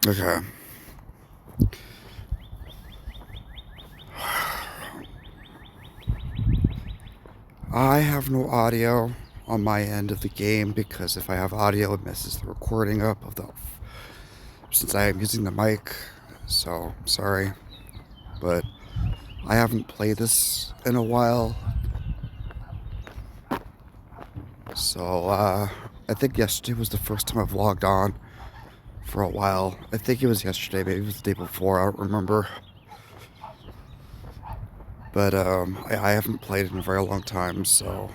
Okay. I have no audio on my end of the game because if I have audio, it messes the recording up of the. Since I am using the mic, so sorry, but I haven't played this in a while. So I think yesterday was the first time I've logged on for a while. I think it was yesterday, maybe it was the day before. I don't remember. But I haven't played in a very long time, so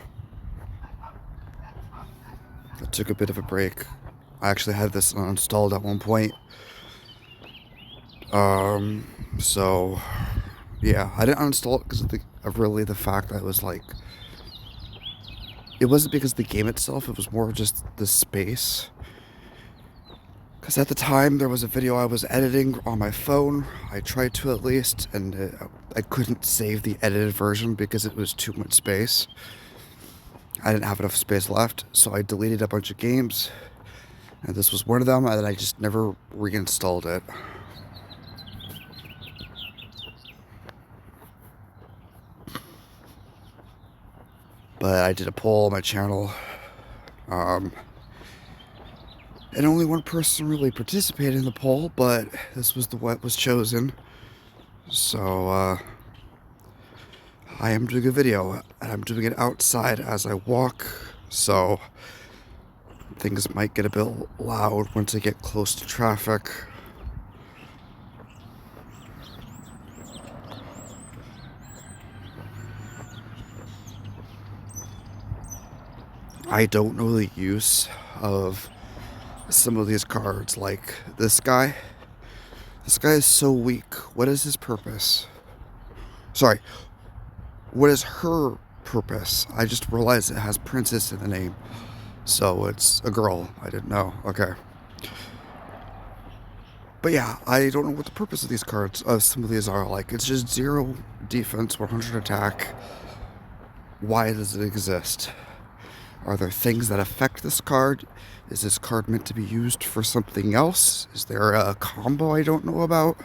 I took a bit of a break. I actually had this uninstalled at one point. So yeah, I didn't uninstall it because of really the fact that it was like, it wasn't because of the game itself, it was more just the space. Because at the time there was a video I was editing on my phone. I tried to at least, and I couldn't save the edited version because it was too much space. I didn't have enough space left, so I deleted a bunch of games, and this was one of them, and I just never reinstalled it. But I did a poll on my channel, and only one person really participated in the poll, but this was the what was chosen. So I am doing a video, and I'm doing it outside as I walk, so things might get a bit loud once I get close to traffic. I don't know the use of some of these cards, like this guy. This guy is so weak. What is his purpose? Sorry, what is her purpose? I just realized it has princess in the name. So it's a girl. I didn't know. Okay. But yeah, I don't know what the purpose of these cards, some of these are. Like, it's just 0 defense, 100 attack. Why does it exist? Are there things that affect this card? Is this card meant to be used for something else? Is there a combo I don't know about?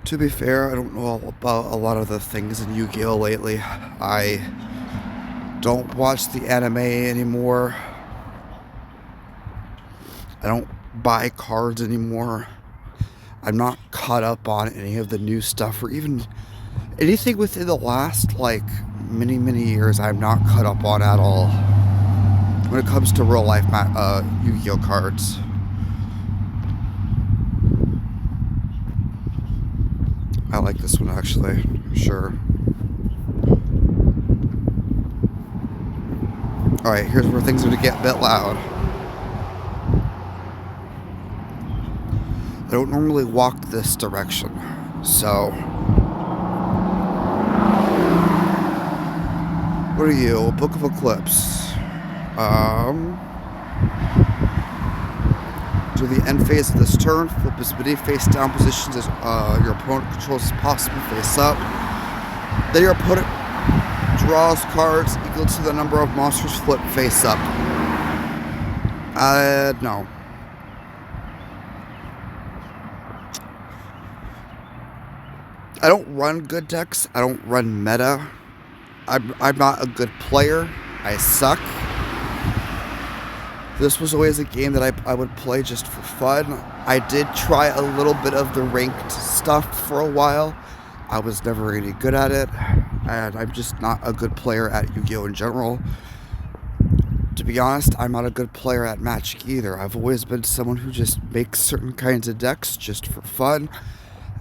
To be fair, I don't know about a lot of the things in Yu-Gi-Oh! Lately. I don't watch the anime anymore. I don't buy cards anymore. I'm not caught up on any of the new stuff, or even anything within the last, like, many years I'm not caught up on at all when it comes to real life Yu-Gi-Oh! Cards. I like this one actually, sure. Alright, here's where things are going to get a bit loud. I don't normally walk this direction, so... What are you? Book of Eclipse. To the end phase of this turn, flip as many face down positions as your opponent controls as possible, face up. Then your opponent draws cards equal to the number of monsters flipped face up. No. I don't run good decks. I don't run meta. I'm not a good player. I suck. This was always a game that I would play just for fun. I did try a little bit of the ranked stuff for a while. I was never really good at it, and I'm just not a good player at Yu-Gi-Oh! In general. To be honest, I'm not a good player at Magic either. I've always been someone who just makes certain kinds of decks just for fun,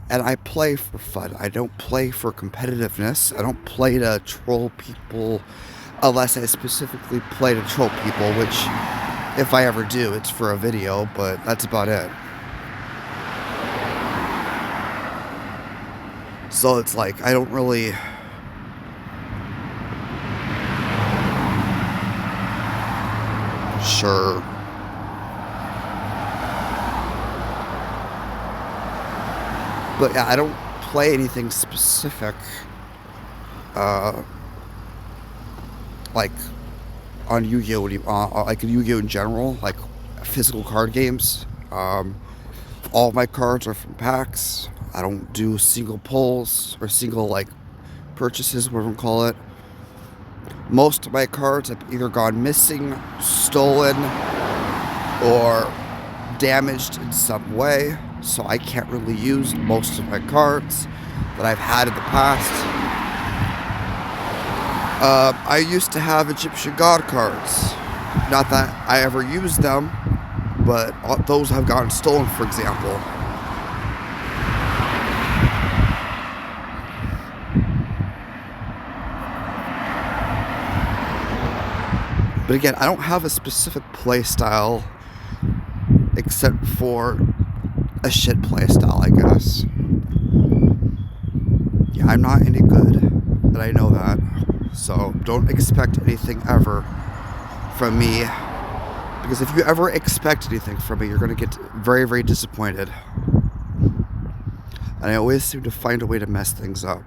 and I play for fun. I don't play for competitiveness. I don't play to troll people unless I specifically play to troll people, which... if I ever do, it's for a video, but that's about it. So it's like, I don't really... Sure. But yeah, I don't play anything specific. Like... on Yu-Gi-Oh! Like in Yu-Gi-Oh! In general, like physical card games. All my cards are from packs. I don't do single pulls or single like purchases, whatever you call it. Most of my cards have either gone missing, stolen, or damaged in some way, so I can't really use most of my cards that I've had in the past. I used to have Egyptian God cards. Not that I ever used them, but those have gotten stolen, for example. But again, I don't have a specific play style except for a shit play style, I guess. Yeah, I'm not any good, and I know that. So don't expect anything ever from me. Because if you ever expect anything from me, you're going to get very, very disappointed. And I always seem to find a way to mess things up.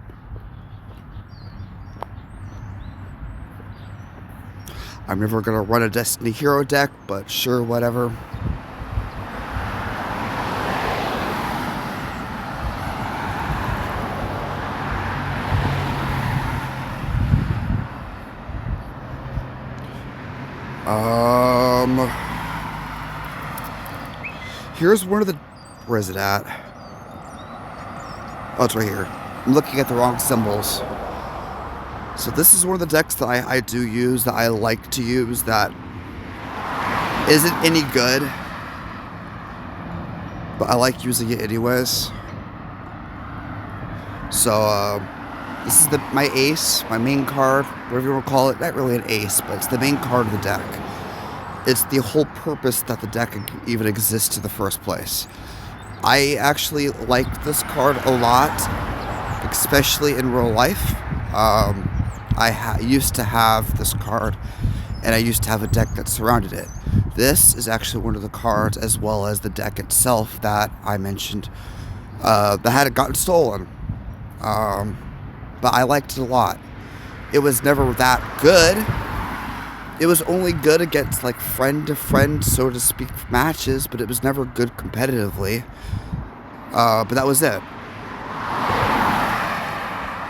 I'm never going to run a Destiny Hero deck, but sure, whatever. Here's one of the... Where is it at? Oh, it's right here. I'm looking at the wrong symbols. So this is one of the decks that I do use, that I like to use, that isn't any good, but I like using it anyways. So, this is my ace, my main card, whatever you want to call it. Not really an ace, but it's the main card of the deck. It's the whole purpose that the deck even exists in the first place. I actually like this card a lot, especially in real life. I used to have this card, and I used to have a deck that surrounded it. This is actually one of the cards, as well as the deck itself, that I mentioned that had gotten stolen. But I liked it a lot. It was never that good. It was only good against, like, friend-to-friend, so to speak, matches, but it was never good competitively. But that was it.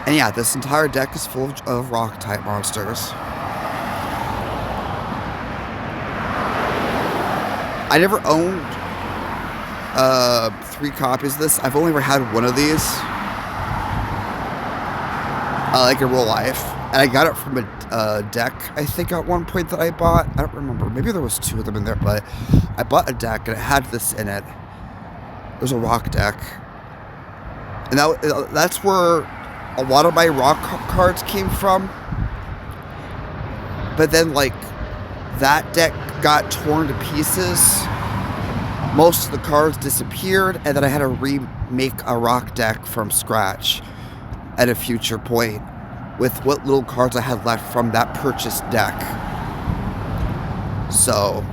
And yeah, this entire deck is full of rock-type monsters. I never owned 3 copies of this. I've only ever had one of these. Like in real life. And I got it from a deck, I think, at one point that I bought. I don't remember. Maybe there was 2 of them in there, but I bought a deck and it had this in it. It was a rock deck. And that's where a lot of my rock cards came from. But then, like, that deck got torn to pieces. Most of the cards disappeared, and then I had to remake a rock deck from scratch at a future point with what little cards I had left from that purchased deck. So,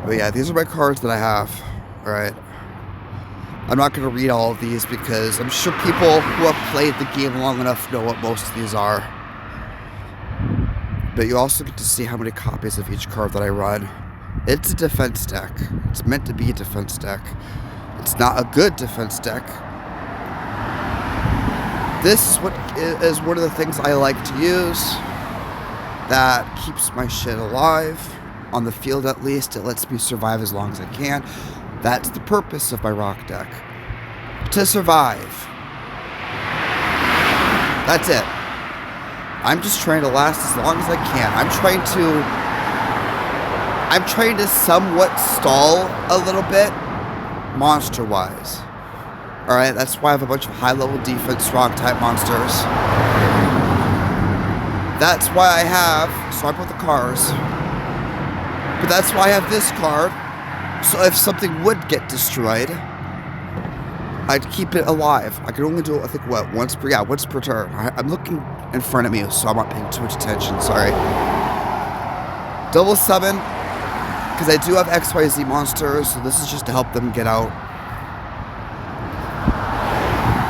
but yeah, these are my cards that I have. Alright. I'm not going to read all of these because I'm sure people who have played the game long enough know what most of these are. But you also get to see how many copies of each card that I run. It's a defense deck. It's meant to be a defense deck. It's not a good defense deck. This is one of the things I like to use that keeps my shit alive. On the field, at least, it lets me survive as long as I can. That's the purpose of my rock deck. To survive. That's it. I'm just trying to last as long as I can. I'm trying to somewhat stall a little bit, monster-wise. Alright, that's why I have a bunch of high-level defense rock-type monsters. That's why I have... Sorry about the cars. But that's why I have this card. So if something would get destroyed, I'd keep it alive. I could only do it, I think, what? Once per turn. I'm looking in front of me, so I'm not paying too much attention. Sorry. Double summon, because I do have XYZ monsters, so this is just to help them get out.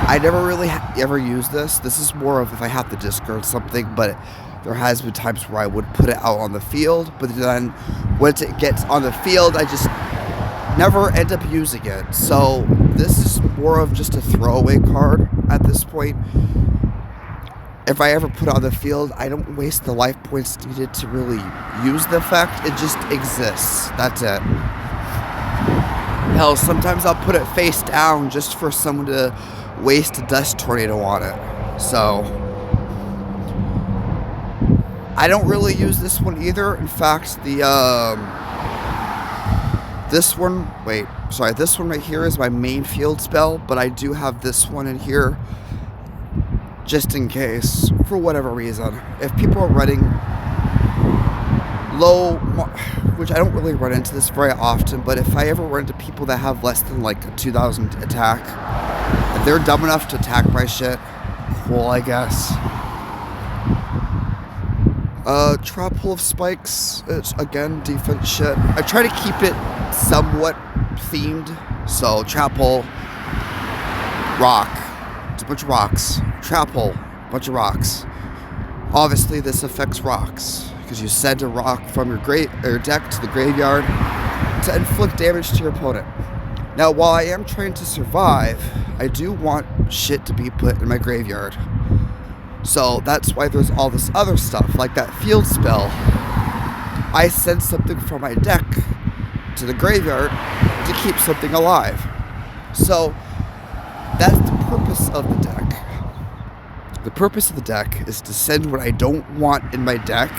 I never really ever use this. This is more of if I have to discard something, but There has been times where I would put it out on the field, but then once it gets on the field, I just never end up using it. So this is more of just a throwaway card at this point. If I ever put it on the field, I don't waste the life points needed to really use the effect. It just exists. That's it. Hell, sometimes I'll put it face down just for someone to waste a dust tornado on it. So I don't really use this one either. In fact, this one right here is my main field spell, but I do have this one in here just in case, for whatever reason. If people are running low, which I don't really run into this very often, but if I ever run into people that have less than like a 2,000 attack, if they're dumb enough to attack my shit, cool, I guess. Trap Hole of Spikes, it's again defense shit. I try to keep it somewhat themed, so Trap Hole, rock, it's a bunch of rocks. Trap Hole, bunch of rocks. Obviously this affects rocks, because you send a rock from your deck to the graveyard to inflict damage to your opponent. Now, while I am trying to survive, I do want shit to be put in my graveyard. So that's why there's all this other stuff, like that field spell. I send something from my deck to the graveyard to keep something alive. So that's the purpose of the deck. The purpose of the deck is to send what I don't want in my deck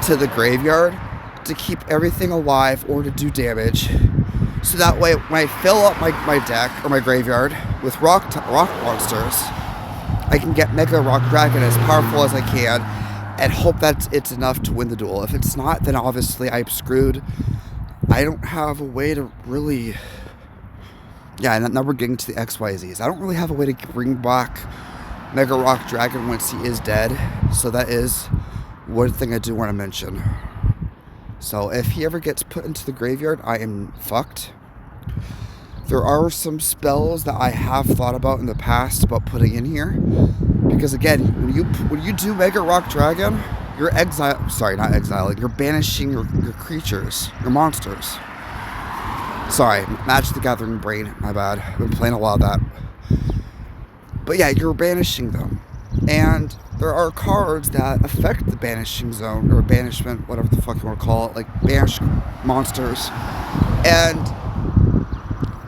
to the graveyard to keep everything alive or to do damage. So that way, when I fill up my deck or my graveyard with rock monsters, I can get Mega Rock Dragon as powerful as I can and hope that it's enough to win the duel. If it's not, then obviously I'm screwed. I don't have a way to really... Yeah, and now we're getting to the XYZs. I don't really have a way to bring back Mega Rock Dragon once he is dead. So that is one thing I do want to mention. So if he ever gets put into the graveyard, I am fucked. There are some spells that I have thought about in the past about putting in here, because again, when you do Mega Rock Dragon, you're you're banishing your creatures, your monsters. Sorry, Magic the Gathering brain, my bad. I've been playing a lot of that. But yeah, you're banishing them, and there are cards that affect the banishing zone or banishment, whatever the fuck you want to call it, like banish monsters, and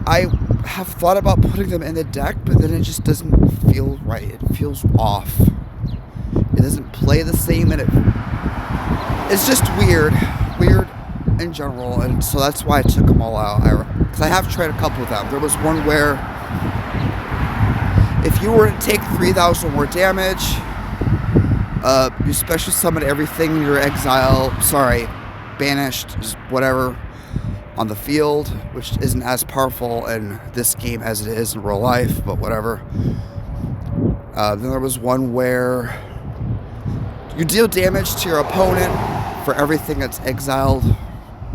I have thought about putting them in the deck, but then it just doesn't feel right. It feels off. It doesn't play the same, and it's just weird in general, and so that's why I took them all out. Because I have tried a couple of them. There was one where if you were to take 3,000 more damage, you special summon everything in your banished, whatever, on the field, which isn't as powerful in this game as it is in real life, but whatever. Then there was one where you deal damage to your opponent for everything that's exiled.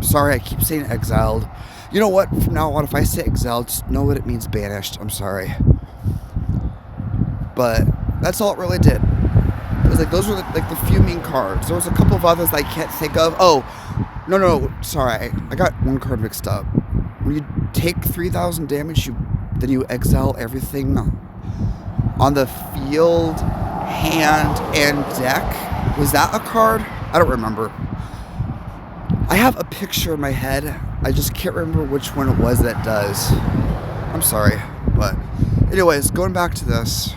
Sorry, I keep saying exiled. You know what? From now on, if I say exiled, just know what it means banished. I'm sorry. But that's all it really did. It was like, those were the few main cards. There was a couple of others I can't think of. Oh, no, sorry. I got one card mixed up. When you take 3,000 damage, then you exile everything on the field, hand, and deck. Was that a card? I don't remember. I have a picture in my head. I just can't remember which one it was that does. I'm sorry. But anyways, going back to this.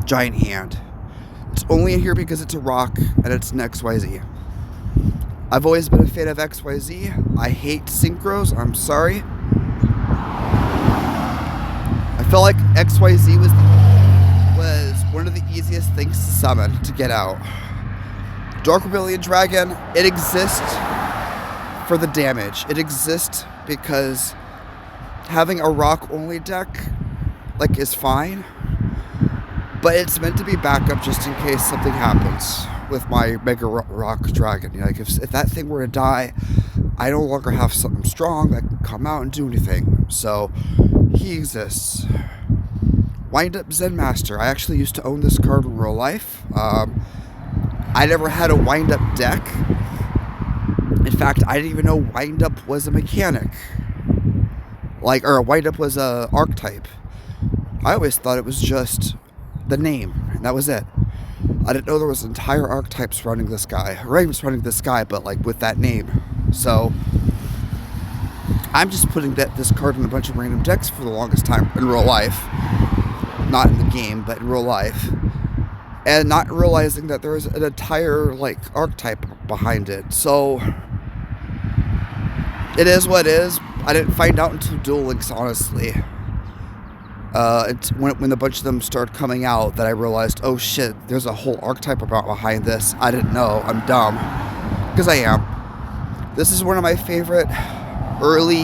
Giant Hand. It's only in here because it's a rock and it's an XYZ. I've always been a fan of XYZ. I hate synchros. I'm sorry. I felt like XYZ was one of the easiest things to summon, to get out. Dark Rebellion Dragon, it exists for the damage. It exists because having a rock only deck is fine. But it's meant to be backup just in case something happens with my Mega Rock Dragon. Like if that thing were to die, I no longer have something strong that can come out and do anything. So he exists. Wind Up Zen Master. I actually used to own this card in real life. I never had a wind-up deck. In fact, I didn't even know wind-up was a mechanic. Or a wind-up was a archetype. I always thought it was just the name, and that was it. I didn't know there was entire archetypes surrounding this guy. Or even surrounding this guy, but like with that name. So I'm just putting this card in a bunch of random decks for the longest time in real life. Not in the game, but in real life. And not realizing that there's an entire like archetype behind it. So it is what it is. I didn't find out until Duel Links, honestly. It's when a bunch of them started coming out that I realized, oh shit, there's a whole archetype behind this. I didn't know. I'm dumb. Because I am. This is one of my favorite early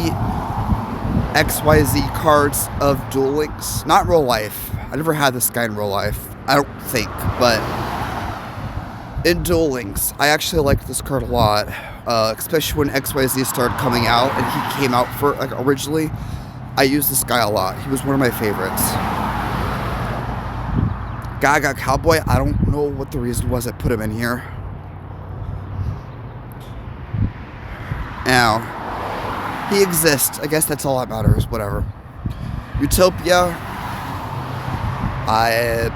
XYZ cards of Duel Links. Not in real life. I never had this guy in real life. I don't think. But in Duel Links, I actually liked this card a lot. Especially when XYZ started coming out and he came out for originally. I used this guy a lot. He was one of my favorites. Gaga Cowboy, I don't know what the reason was I put him in here. Now, he exists. I guess that's all that matters. Whatever. Utopia. I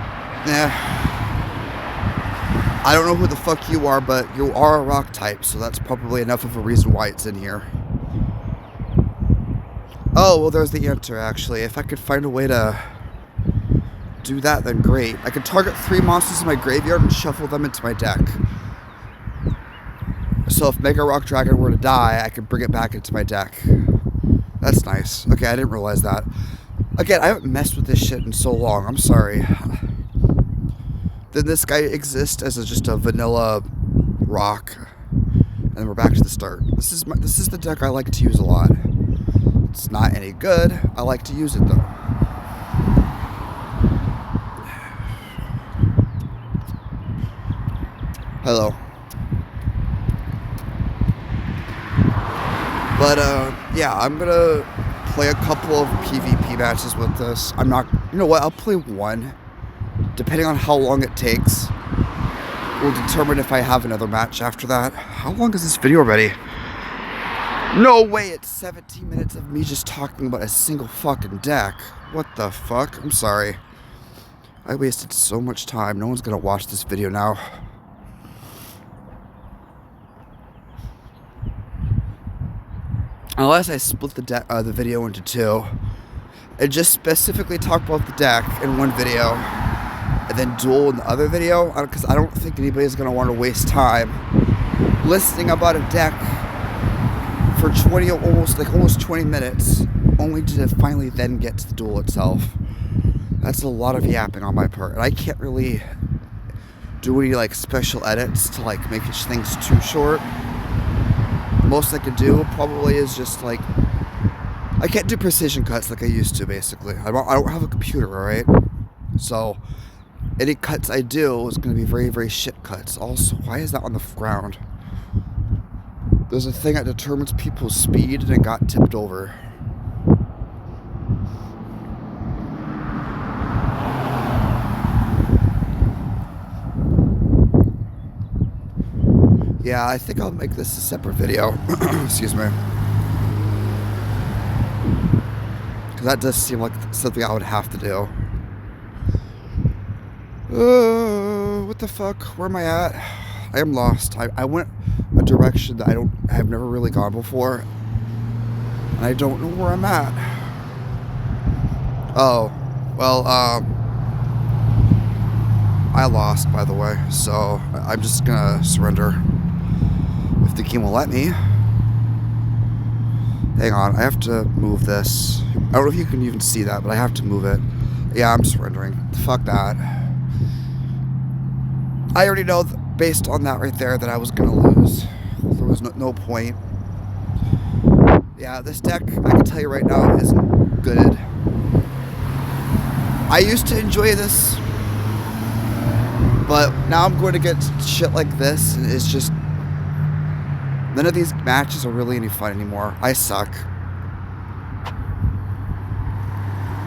don't know who the fuck you are, but you are a rock type, so that's probably enough of a reason why it's in here. Oh, well, there's the answer, actually. If I could find a way to do that, then great. I could target 3 monsters in my graveyard and shuffle them into my deck. So if Mega Rock Dragon were to die, I could bring it back into my deck. That's nice. Okay, I didn't realize that. Again, I haven't messed with this shit in so long. I'm sorry. Then this guy exists as just a vanilla rock. And then we're back to the start. This is the deck I like to use a lot. It's not any good. I like to use it though. Hello. But yeah, I'm gonna play a couple of PvP matches with this. I'm not, you know what, I'll play one. Depending on how long it takes, will determine if I have another match after that. How long is this video already? No way, it's 17 minutes of me just talking about a single fucking deck. What the fuck? I'm sorry. I wasted so much time. No one's gonna watch this video now. Unless I split the video into 2. And just specifically talk about the deck in one video. And then duel in the other video. Because I don't think anybody's gonna want to waste time listening about a deck for almost 20 minutes, only to finally then get to the duel itself. That's a lot of yapping on my part, and I can't really do any like special edits to like make things too short. The most I could do probably is just like, I can't do precision cuts like I used to. Basically, I don't have a computer, all right? So any cuts I do is going to be very, very shit cuts. Also, why is that on the ground? There's a thing that determines people's speed, and it got tipped over. Yeah, I think I'll make this a separate video. Excuse me. Because that does seem like something I would have to do. What the fuck? Where am I at? I am lost. I went a direction that I have never really gone before, and I don't know where I'm at. Oh, well, I lost, by the way, so I'm just gonna surrender if the game will let me. Hang on, I have to move this. I don't know if you can even see that, but I have to move it. Yeah, I'm surrendering. Fuck that. I already know, based on that right there, that I was gonna lose. There was no point. Yeah, this deck, I can tell you right now, isn't good. I used to enjoy this, but now I'm going to get shit like this, and it's just, none of these matches are really any fun anymore. I suck.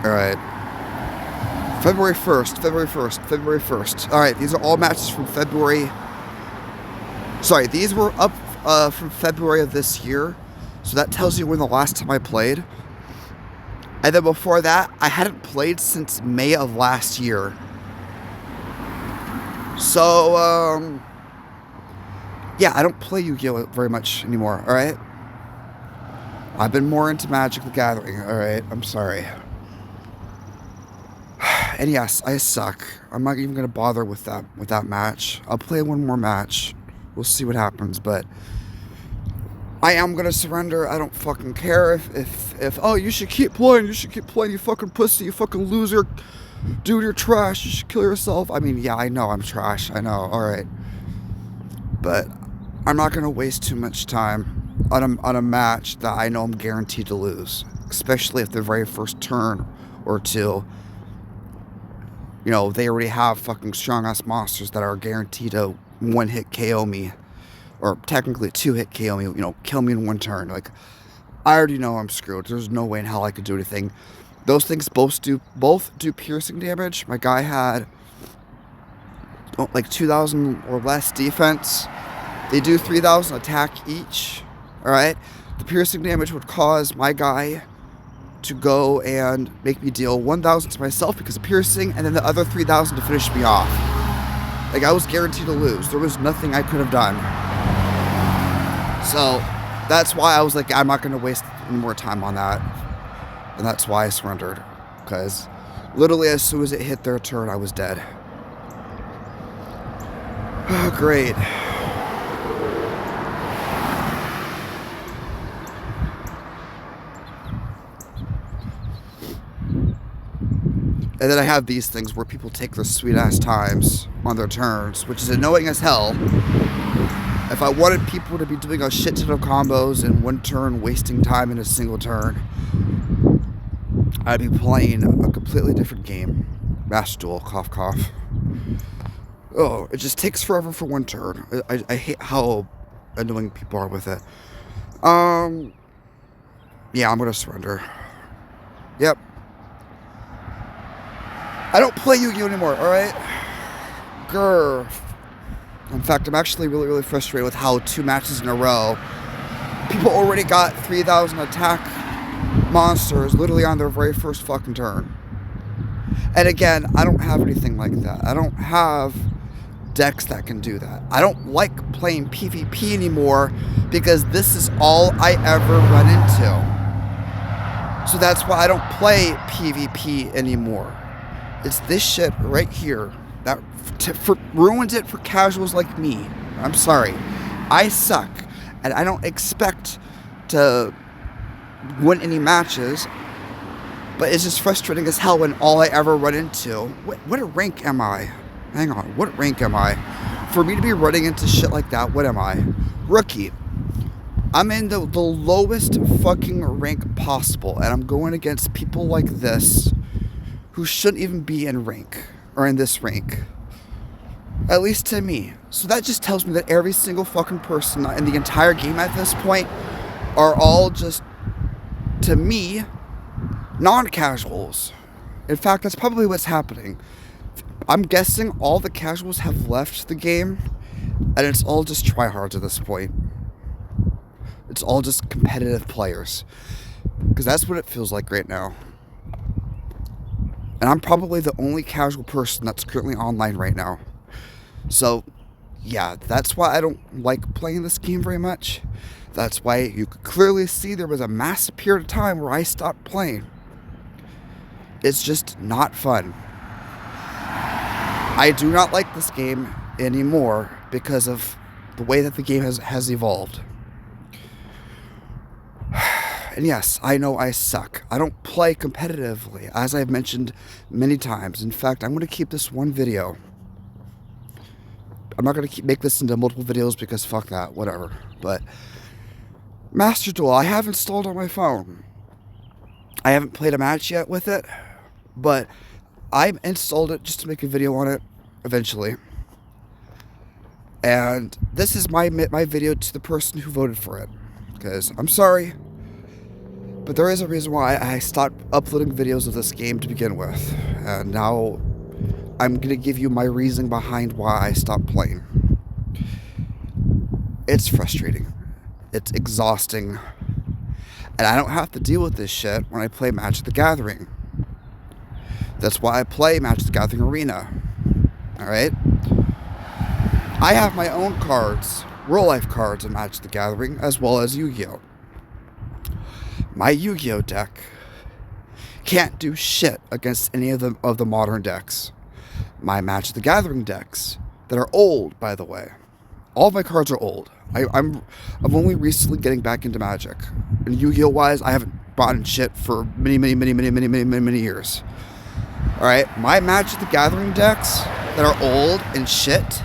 Alright. February 1st. Alright, these are all matches from February Sorry, these were up from February of this year. So that tells you when the last time I played. And then before that, I hadn't played since May of last year. So, yeah, I don't play Yu-Gi-Oh! Very much anymore, alright? I've been more into Magic the Gathering, alright? I'm sorry. And yes, I suck. I'm not even gonna bother with that match. I'll play one more match. We'll see what happens, but I am gonna surrender. I don't fucking care if oh, you should keep playing, you fucking pussy, you fucking loser. Dude, you're trash, you should kill yourself. I mean, yeah, I know I'm trash, I know, alright. But I'm not gonna waste too much time on a match that I know I'm guaranteed to lose. Especially if the very first turn or two, you know, they already have fucking strong ass monsters that are guaranteed to one hit KO me. Or technically 2-hit KO me, you know, kill me in one turn. Like, I already know I'm screwed. There's no way in hell I could do anything. Those things both do piercing damage. My guy had like 2,000 or less defense. They do 3,000 attack each. Alright? The piercing damage would cause my guy to go and make me deal 1,000 to myself because of piercing, and then the other 3,000 to finish me off. Like, I was guaranteed to lose. There was nothing I could have done. So, that's why I was like, I'm not going to waste any more time on that. And that's why I surrendered. Because literally as soon as it hit their turn, I was dead. Oh, great. And then I have these things where people take their sweet-ass times on their turns, which is annoying as hell. If I wanted people to be doing a shit ton of combos in one turn, wasting time in a single turn, I'd be playing a completely different game. Master Duel, cough cough. Oh, it just takes forever for one turn. I hate how annoying people are with it. Yeah, I'm gonna surrender. Yep. I don't play Yu-Gi-Oh! Anymore, alright? Grr. In fact, I'm actually really, really frustrated with how 2 matches in a row, people already got 3,000 attack monsters literally on their very first fucking turn. And again, I don't have anything like that. I don't have decks that can do that. I don't like playing PvP anymore because this is all I ever run into. So that's why I don't play PvP anymore. It's this shit right here that ruins it for casuals like me. I'm sorry. I suck. And I don't expect to win any matches. But it's just frustrating as hell when all I ever run into... What rank am I? Hang on. What rank am I? For me to be running into shit like that, what am I? Rookie. I'm in the lowest fucking rank possible. And I'm going against people like this who shouldn't even be in rank. Or in this rank. At least to me. So that just tells me that every single fucking person in the entire game at this point are all just, to me, non-casuals. In fact, that's probably what's happening. I'm guessing all the casuals have left the game, and it's all just tryhards at this point. It's all just competitive players. Because that's what it feels like right now. And I'm probably the only casual person that's currently online right now. So, yeah, that's why I don't like playing this game very much. That's why you could clearly see there was a massive period of time where I stopped playing. It's just not fun. I do not like this game anymore because of the way that the game has evolved. And yes, I know I suck. I don't play competitively, as I've mentioned many times. In fact, I'm going to keep this one video. I'm not going to make this into multiple videos because fuck that, whatever. But Master Duel, I have installed on my phone. I haven't played a match yet with it, but I installed it just to make a video on it eventually. And this is my video to the person who voted for it. Because I'm sorry, but there is a reason why I stopped uploading videos of this game to begin with. And now I'm going to give you my reasoning behind why I stopped playing. It's frustrating. It's exhausting. And I don't have to deal with this shit when I play Magic the Gathering. That's why I play Magic the Gathering Arena. Alright? I have my own cards, real life cards in Magic the Gathering, as well as Yu-Gi-Oh! My Yu-Gi-Oh! Deck can't do shit against any of the modern decks. My Magic the Gathering decks, that are old, by the way. All of my cards are old. I'm only recently getting back into Magic. And Yu-Gi-Oh! Wise, I haven't bought in shit for many years. Alright, my Magic the Gathering decks that are old and shit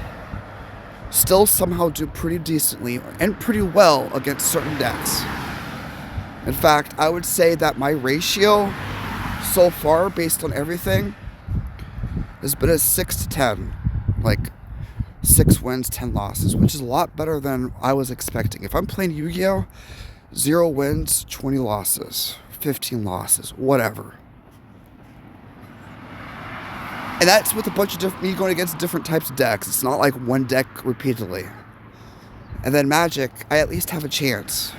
still somehow do pretty decently and pretty well against certain decks. In fact, I would say that my ratio so far, based on everything, has been a 6 to 10. Like, 6 wins, 10 losses, which is a lot better than I was expecting. If I'm playing Yu-Gi-Oh!, 0 wins, 20 losses, 15 losses, whatever. And that's with a bunch of me going against different types of decks. It's not like one deck repeatedly. And then Magic, I at least have a chance.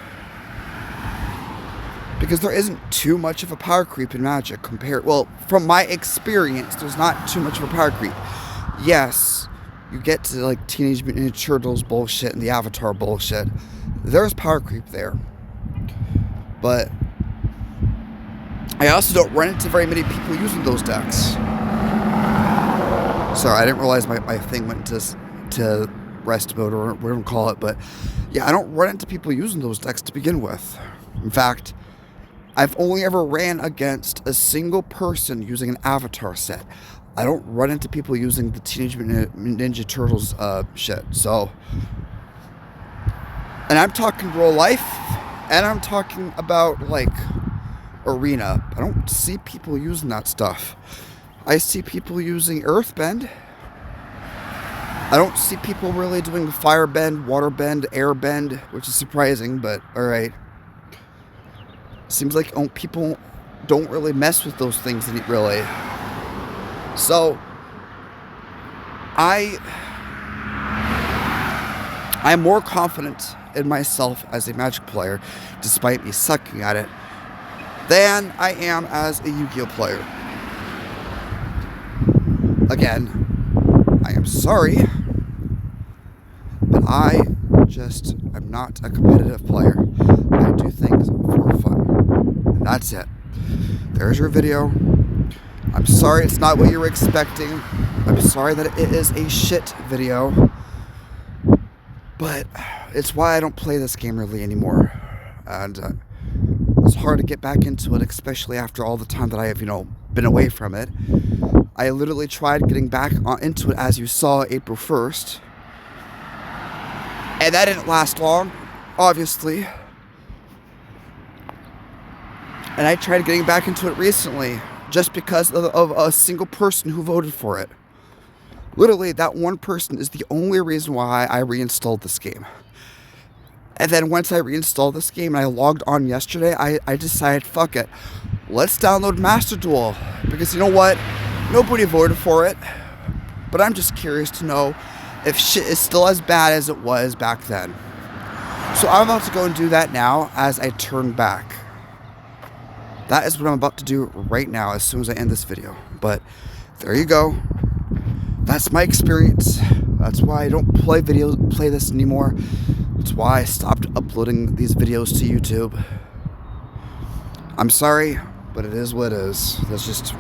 Because there isn't too much of a power creep in Magic from my experience, there's not too much of a power creep. Yes, you get to like Teenage Mutant Ninja Turtles bullshit and the Avatar bullshit. There's power creep there. But I also don't run into very many people using those decks. Sorry, I didn't realize my thing went to rest mode or whatever you call it. But yeah, I don't run into people using those decks to begin with. In fact, I've only ever ran against a single person using an Avatar set. I don't run into people using the Teenage Mutant Ninja Turtles shit. So, and I'm talking real life, and I'm talking about like Arena. I don't see people using that stuff. I see people using Earthbend. I don't see people really doing Firebend, Waterbend, Airbend, which is surprising, but alright. Seems like people don't really mess with those things really. So, I'm more confident in myself as a Magic player, despite me sucking at it, than I am as a Yu-Gi-Oh! Player. Again, I am sorry, but I'm not a competitive player. I do things for fun. And that's it. There's your video. I'm sorry it's not what you were expecting. I'm sorry that it is a shit video. But it's why I don't play this game really anymore. And it's hard to get back into it, especially after all the time that I have, been away from it. I literally tried getting back into it, as you saw, April 1st. And that didn't last long, obviously. And I tried getting back into it recently, just because of a single person who voted for it. Literally, that one person is the only reason why I reinstalled this game. And then once I reinstalled this game and I logged on yesterday, I decided, fuck it. Let's download Master Duel. Because you know what? Nobody voted for it. But I'm just curious to know if shit is still as bad as it was back then. So I'm about to go and do that now as I turn back. That is what I'm about to do right now as soon as I end this video. But there you go. That's my experience. That's why I don't play this anymore. That's why I stopped uploading these videos to YouTube. I'm sorry, but it is what it is. That's just